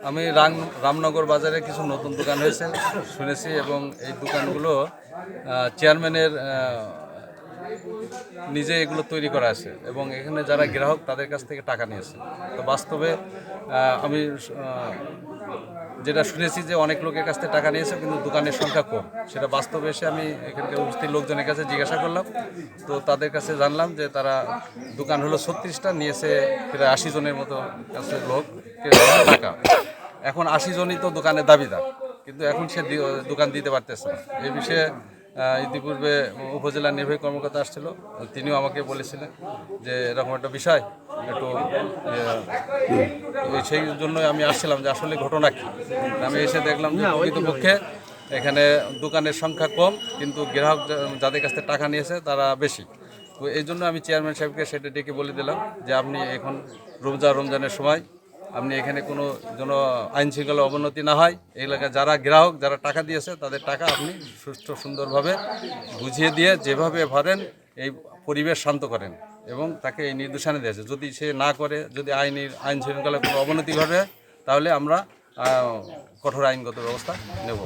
আমি রামনগর বাজারে কিছু নতুন দোকান হয়েছে শুনেছি, এবং এই দোকানগুলো চেয়ারম্যানের নিজে এগুলো তৈরি করা আছে, এবং এখানে যারা গ্রাহক তাদের কাছ থেকে টাকা নিয়েছে। তো বাস্তবে আমি যেটা শুনেছি যে অনেক লোকের কাছ থেকে টাকা নিয়েছে, কিন্তু দোকানের সংখ্যা কম। সেটা বাস্তবে এসে আমি এখানকার উপস্থিত লোকজনের কাছে জিজ্ঞাসা করলাম, তো তাদের কাছে জানলাম যে তারা দোকান হলো 36টা, নিয়েছে প্রায় 80 জনের মতো কাছে লোক টাকা। এখন 80 জনই তো দোকানের দাবিদার, কিন্তু এখন সে দোকান দিতে পারতেছে না। এই বিষয়ে ইতিপূর্বে উপজেলা নির্বাহী কর্মকর্তা আসছিল, তিনিও আমাকে বলেছিলেন যে এরকম একটা বিষয় একটু সেই জন্যই আমি আসছিলাম যে আসলে ঘটনা কী। আমি এসে দেখলাম যে প্রকৃতপক্ষে এখানে দোকানের সংখ্যা কম, কিন্তু গ্রাহক যাদের কাছ থেকে টাকা নিয়েছে তারা বেশি। তো এই জন্য আমি চেয়ারম্যান সাহেবকে সেটা ডেকে বলে দিলাম যে আপনি এখন রমজানের সময় আপনি এখানে কোনো যেন আইন শৃঙ্খলা অবনতি না হয়, এই এলাকায় যারা গ্রাহক যারা টাকা দিয়েছে তাদের টাকা আপনি সুষ্ঠু সুন্দরভাবে বুঝিয়ে দিয়ে যেভাবে পারেন এই পরিবেশ শান্ত করেন, এবং তাকে এই নির্দেশনা দিয়েছে যদি সে না করে, যদি আইন শৃঙ্খলা কোনো অবনতি ঘটে, তাহলে আমরা কঠোর আইনগত ব্যবস্থা নেব।